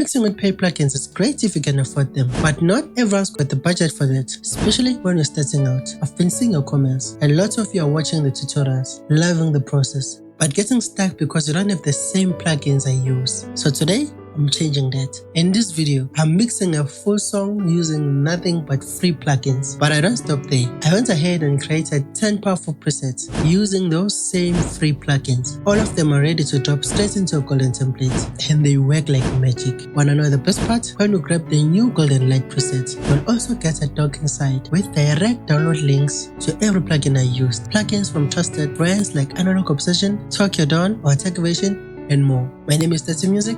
Mixing with paid plugins is great if you can afford them, but not everyone's got the budget for that, especially when you're starting out. I've been seeing your comments, and lots of you are watching the tutorials, loving the process, but getting stuck because you don't have the same plugins I use. So today, I'm changing that. In this video, I'm mixing a full song using nothing but free plugins. But I don't stop there. I went ahead and created 10 powerful presets using those same free plugins. All of them are ready to drop straight into a golden template, and they work like magic. Wanna know the best part? When you grab the new golden light preset, you'll also get a docking site with direct download links to every plugin I used. Plugins from trusted brands like Analog Obsession, Tokyo Dawn, or Techvision, and more. My name is De-Esser Music,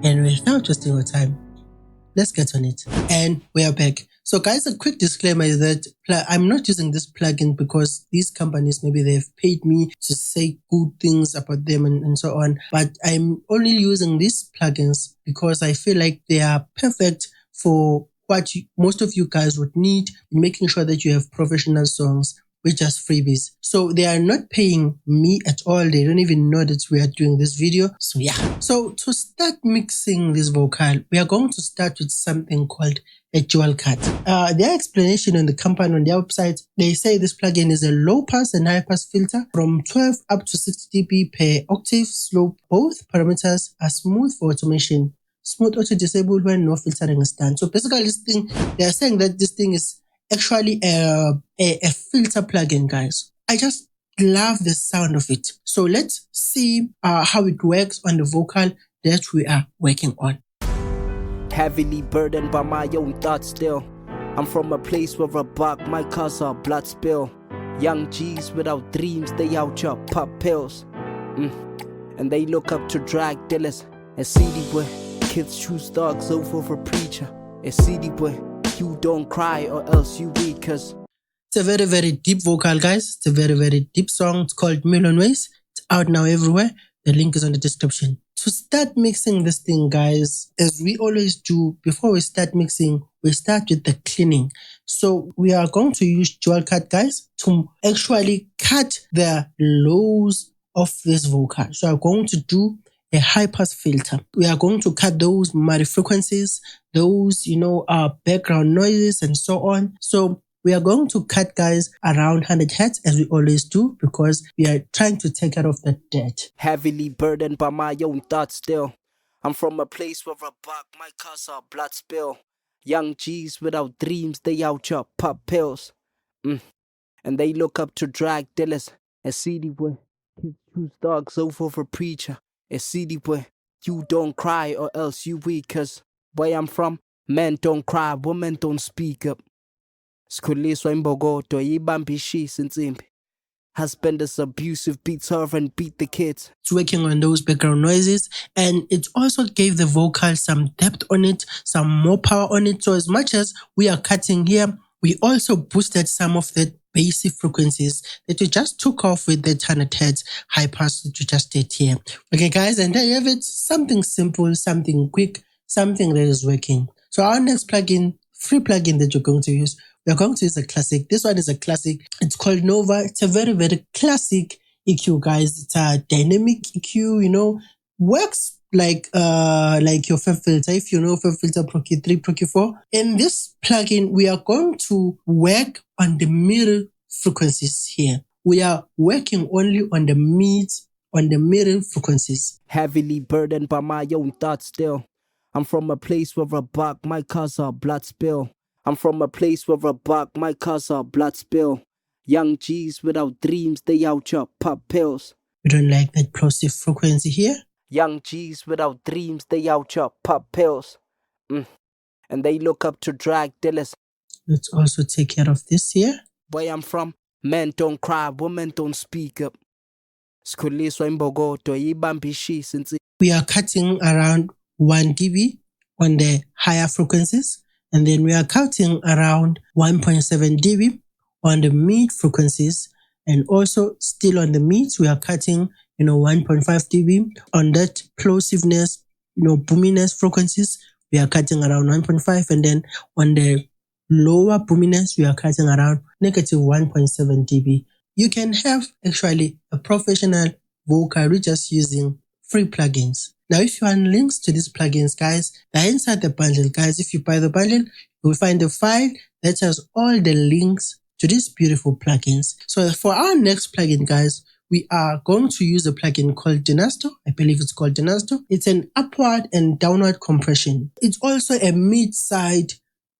and without wasting your time, let's get on it. And we are back. So guys, a quick disclaimer is that I'm not using this plugin because these companies, maybe they've paid me to say good things about them and so on. But I'm only using these plugins because I feel like they are perfect for what most of you guys would need in making sure that you have professional songs with just freebies. So they are not paying me at all. They don't even know that we are doing this video. So yeah. So to start mixing this vocal, we are going to start with something called a dual cut. Their explanation on the company on their website, they say this plugin is a low pass and high pass filter from 12 up to 60 dB per octave slope. Both parameters are smooth for automation. Smooth auto disabled when no filtering is done. So basically this thing, they are saying that this thing is actually a filter plugin, guys. I just love the sound of it. So let's see how it works on the vocal that we are working on. Heavily burdened by my own thoughts still. I'm from a place where a buck might cause a blood spill. Young G's without dreams, they out here pop pills. And they look up to drag dealers. A city where kids choose dogs over for preacher. A city where you don't cry or else you weak, cause it's a very, very deep vocal, guys. It's a very, very deep song. It's called Million Ways. It's out now everywhere. The link is on the description. To start mixing this thing, guys, as we always do, before we start mixing, we start with the cleaning. So we are going to use dual cut, guys, to actually cut the lows of this vocal. So I'm going to do a high pass filter. We are going to cut those muddy frequencies, those, background noises and so on. So we are going to cut, guys, around 100 Hz as we always do because we are trying to take care of the dirt. Heavily burdened by my own thoughts still. I'm from a place where a buck might cause a blood spill. Young G's without dreams, they out here pop pills. And they look up to drag dealers. A city where kids choose dogs over for preacher. A city where you don't cry or else you weak, cause where I'm from, men don't cry, women don't speak up. Skhuliswa imbokodo yibambishisa insimbi. Husband is abusive, beats her and beat the kids. It's working on those background noises, and it also gave the vocal some depth on it, some more power on it. So as much as we are cutting here, we also boosted some of the basic frequencies that we just took off with the 100 Hz high pass that we just did here. Okay, guys, and there you have it. Something simple, something quick, something that is working. So our next plugin, free plugin that you're going to use, we're going to use a classic. This one is a classic. It's called Nova. It's a very, very classic EQ, guys. It's a dynamic EQ, works like your FEV filter. If you know FEV filter Pro Q3, Pro Q4. In this plugin, we are going to work on the middle frequencies here. We are working only on the middle frequencies. Heavily burdened by my own thoughts still. I'm from a place where a buck might cause a blood spill. I'm from a place where a buck might cause a blood spill. Young G's without dreams, they out here pop pills. We don't like that plosive frequency here. Young G's without dreams, they out here pop pills. And they look up to drag dealers. Let's also take care of this here. Where I'm from, men don't cry, women don't speak up. Skhuliswa imbokodo yibambishisa insimbi. We are cutting around 1 dB on the higher frequencies, and then we are cutting around 1.7 dB on the mid frequencies, and also still on the mids we are cutting 1.5 dB on that plosiveness, boominess frequencies we are cutting around 1.5, and then on the lower boominess we are cutting around negative 1.7 dB. You can have actually a professional vocal with just using free plugins. Now, if you want links to these plugins, guys, they're inside the bundle. Guys, if you buy the bundle, you will find a file that has all the links to these beautiful plugins. So for our next plugin, guys, we are going to use a plugin called De-Esser. I believe it's called De-Esser. It's an upward and downward compression. It's also a mid-side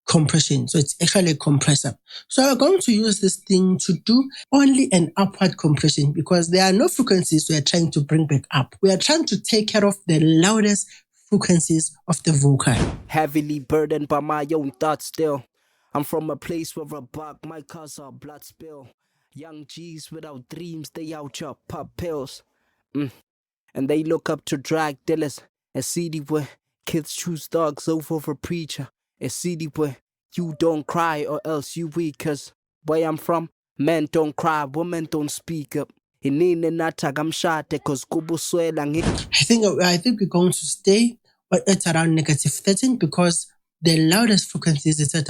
compression. So it's actually a compressor. So we're going to use this thing to do only an upward compression because there are no frequencies we are trying to bring back up. We are trying to take care of the loudest frequencies of the vocal. Heavily burdened by my own thoughts still. I'm from a place where a buck might cause a blood spill. Young G's without dreams, they out here pop pills. And they look up to drag dealers. A city where kids choose dogs over a preacher. A city where you don't cry or else you weak. Cause where I'm from, men don't cry, women don't speak up. I think we're going to stay at around negative 13 because the loudest frequencies it's at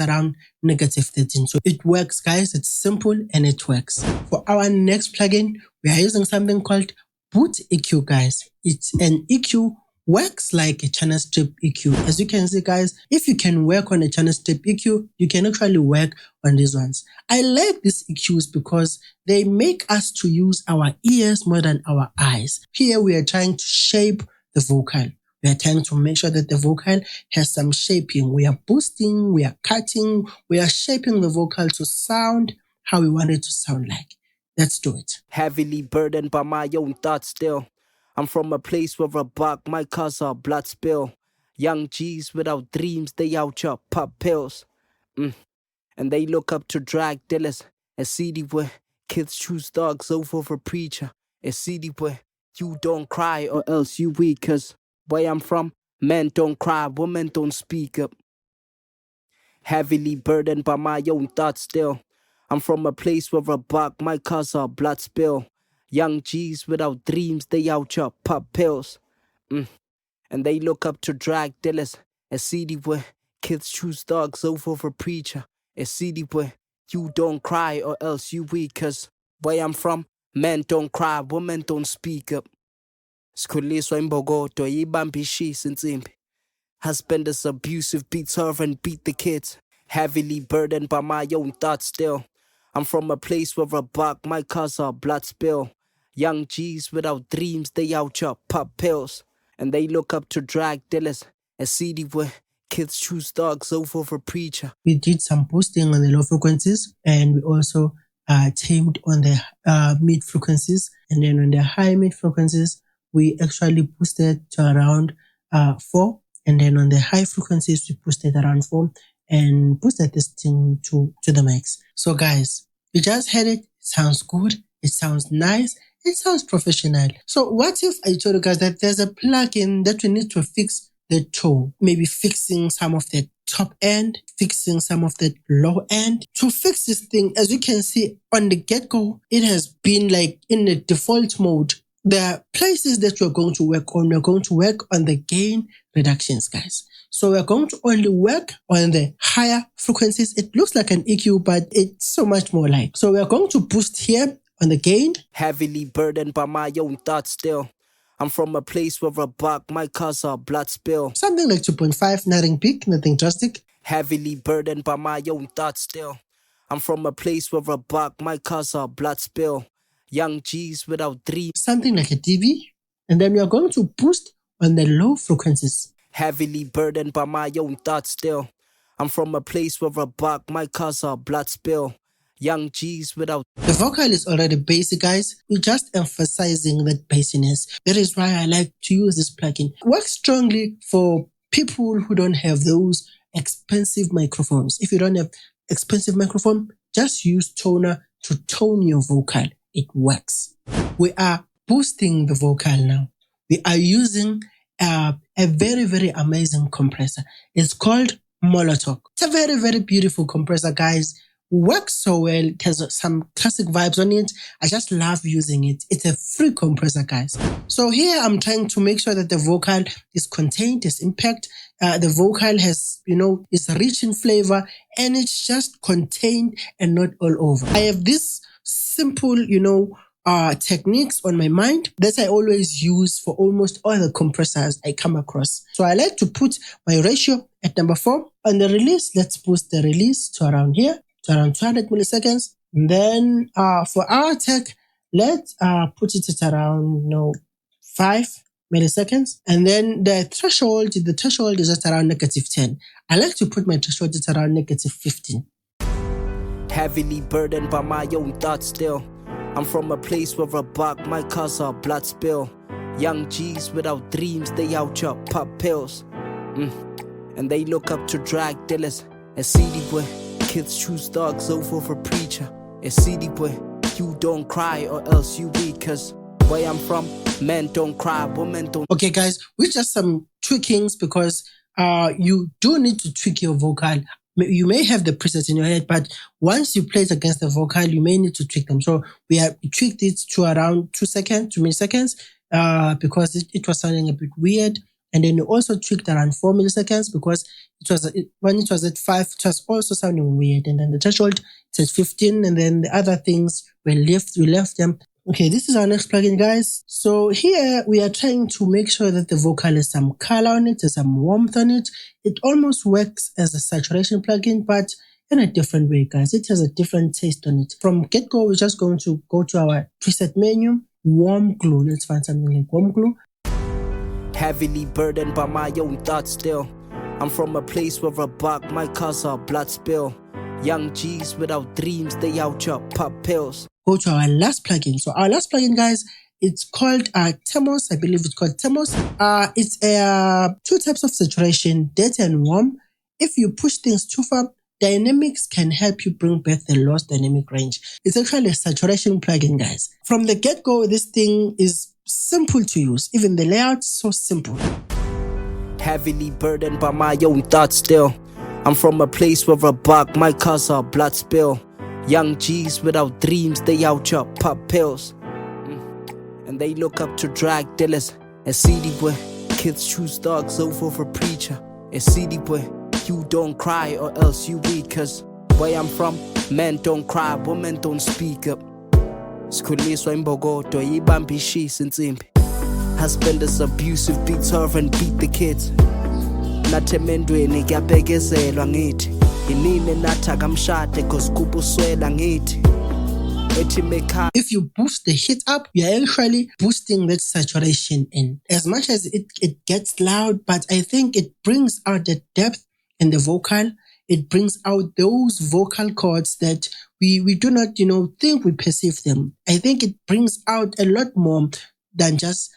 around negative 13. So it works, guys. It's simple and it works. For our next plugin, we are using something called Boot EQ, guys. It's an EQ, works like a channel strip EQ. As you can see, guys, if you can work on a channel strip EQ, you can actually work on these ones. I like these EQs because they make us to use our ears more than our eyes. Here we are trying to shape the vocal. We are trying to make sure that the vocal has some shaping. We are boosting, we are cutting, we are shaping the vocal to sound how we want it to sound like. Let's do it. Heavily burdened by my own thoughts still. I'm from a place where a buck might cause a blood spill. Young G's without dreams, they out here pop pills. And they look up to drag dealers. A city where kids choose dogs over a preacher. A city where you don't cry or else you weak. Cause where I'm from, men don't cry, women don't speak up. Heavily burdened by my own thoughts still. I'm from a place where a buck might cause a blood spill. Young G's without dreams, they out here pop pills. And they look up to drag dealers. A city where kids choose dogs over a preacher. A city where you don't cry or else you weak. Cause where I'm from, men don't cry, women don't speak up. Skhuliswa imbokodo yibambe ishisa insimbi. Husband is abusive, beats her and beat the kids. Heavily burdened by my own thoughts still. I'm from a place where a buck might cause a blood spill. Young G's without dreams, they out here pop pills. And they look up to drag dealers. A city where kids choose dogs over a preacher. We did some boosting on the low frequencies and we also tamed on the mid frequencies. And then on the high mid frequencies, we actually boosted to around 4. And then on the high frequencies, we boosted around 4 and boosted this thing to the max. So guys, you just heard it. It sounds good. It sounds nice. It sounds professional. So what if I told you guys that there's a plugin that we need to fix the tone, maybe fixing some of the top end, fixing some of the low end. To fix this thing, as you can see on the get-go, it has been like in the default mode. There are places that we're going to work on. We're going to work on the gain reductions, guys. So we're going to only work on the higher frequencies. It looks like an EQ, but it's so much more like. So we're going to boost here on the gain. Heavily burdened by my own thoughts still. I'm from a place where a buck might cause a blood spill. Something like 2.5, nothing big, nothing drastic. Heavily burdened by my own thoughts still. I'm from a place where a buck might cause a blood spill. Young G's without dreams. Something like a dB. And then we are going to boost on the low frequencies. Heavily burdened by my own thoughts still. I'm from a place where a buck might cause a blood spill. Young G's without... The vocal is already basic, guys. We're just emphasizing that bassiness. That is why I like to use this plugin. It works strongly for people who don't have those expensive microphones. If you don't have expensive microphone, just use toner to tone your vocal. It works. We are boosting the vocal now. We are using a very, very amazing compressor. It's called Molotov. It's a very, very beautiful compressor, guys. Works so well. It has some classic vibes on it. I just love using it. It's a free compressor, guys. So here I'm trying to make sure that the vocal is contained, is impact. The vocal has, is rich in flavor and it's just contained and not all over. I have this simple, techniques on my mind that I always use for almost all the compressors I come across. So I like to put my ratio at number 4. On the release, let's boost the release to around here, to around 200 milliseconds. And then for our tech, let's put it at around 5 milliseconds. And then the threshold is at around -10. I like to put my threshold at around -15. Heavily burdened by my own thoughts still. I'm from a place where a buck might cause a blood spill. Young G's without dreams, they out here pop pills. And they look up to drag dealers. A CD boy, kids choose dogs over a preacher. A CD boy, you don't cry or else you weak. Cause where I'm from, men don't cry, women don't. Okay guys, with just some tweakings, because you do need to tweak your vocal. You may have the presets in your head, but once you play it against the vocal, you may need to tweak them. So we have tweaked it to around 2 milliseconds, because it was sounding a bit weird. And then we also tweaked around 4 milliseconds because when it was at 5, it was also sounding weird. And then the threshold is at 15, and then the other things we left them. Okay, this is our next plugin, guys. So here we are trying to make sure that the vocal has some color on it, has some warmth on it. It almost works as a saturation plugin, but in a different way, guys. It has a different taste on it. From get-go, we're just going to go to our preset menu, warm glue. Let's find something like warm glue. Heavily burdened by my own thoughts still. I'm from a place where a buck might cause a blood spill. Young G's without dreams, they out here pop pills. Go to our last plugin. So our last plugin, guys, it's called Thermos. I believe it's called Thermos. It's 2 types of saturation, dirty and warm. If you push things too far, dynamics can help you bring back the lost dynamic range. It's actually a saturation plugin, guys. From the get-go, this thing is simple to use. Even the layout is so simple. Heavily burdened by my own thoughts still. I'm from a place where a buck might cause a blood spill. Young G's without dreams, they out here pop pills. And they look up to drag dealers. A CD boy, kids choose dogs over a preacher. A CD boy, you don't cry or else you weak. Cause where I'm from, men don't cry, women don't speak up. Skhuliswa imbokodo yibamba ishisa insimbi. Husband is abusive, beats her and beat the kids. Nathemendweni kuyabekezelwa ngithi. Inini nathi kamshade cause kubuswela ngithi. If you boost the hit up, you're actually boosting that saturation in. As much as it gets loud, but I think it brings out the depth in the vocal. It brings out those vocal chords that we do not, think we perceive them. I think it brings out a lot more than just,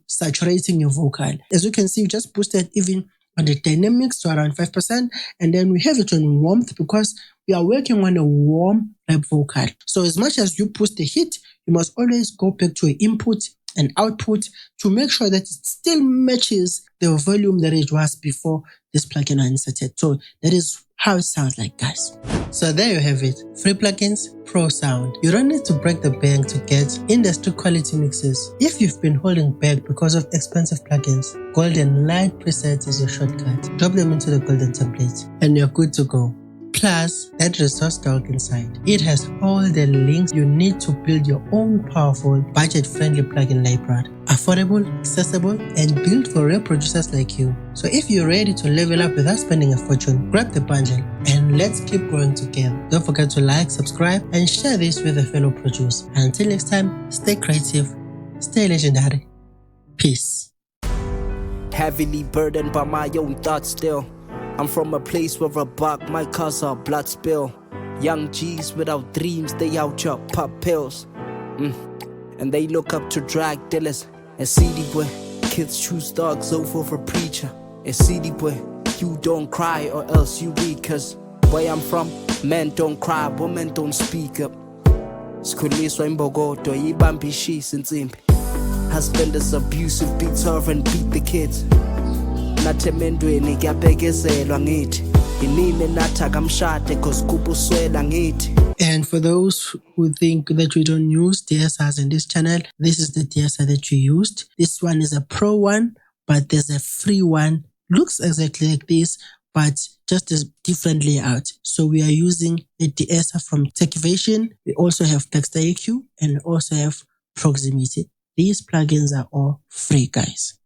saturating your vocal. As you can see, we just boosted even on the dynamics to around 5%, and then we have it on warmth because we are working on a warm rap vocal. So as much as you push the hit, you must always go back to your input and output to make sure that it still matches the volume that it was before this plugin was inserted. So that is how it sounds like, guys. So there you have it. Free plugins, pro sound. You don't need to break the bank to get industry quality mixes. If you've been holding back because of expensive plugins, Golden Light Presets is your shortcut. Drop them into the Golden template and you're good to go. Plus, that resource doc inside. It has all the links you need to build your own powerful, budget-friendly plugin library. Affordable, accessible, and built for real producers like you. So if you're ready to level up without spending a fortune, grab the bundle and let's keep growing together. Don't forget to like, subscribe, and share this with a fellow producer. Until next time, stay creative, stay legendary. Peace. Heavily burdened by my own thoughts still. I'm from a place where a buck might cause a blood spill. Young G's without dreams, they out here pop pills. And they look up to drag dealers. A CD boy, kids choose dogs over a preacher. A CD boy, you don't cry or else you weak. Cause where I'm from, men don't cry, women don't speak up. Skhuliswa imbokodo yibamba ishisa insimbi. Husband is abusive, beats her and beat the kids. Nathemendweni kuyabekezelwa ngithi. Inini nathi kamshade cause kubuswela ngithi. And for those who think that we don't use De-Essers in this channel, this is the De-Esser that we used. This one is a pro one, but there's a free one. Looks exactly like this, but just a different layout. So we are using a De-Esser from Techvision. We also have Texture EQ and also have Proximity. These plugins are all free, guys.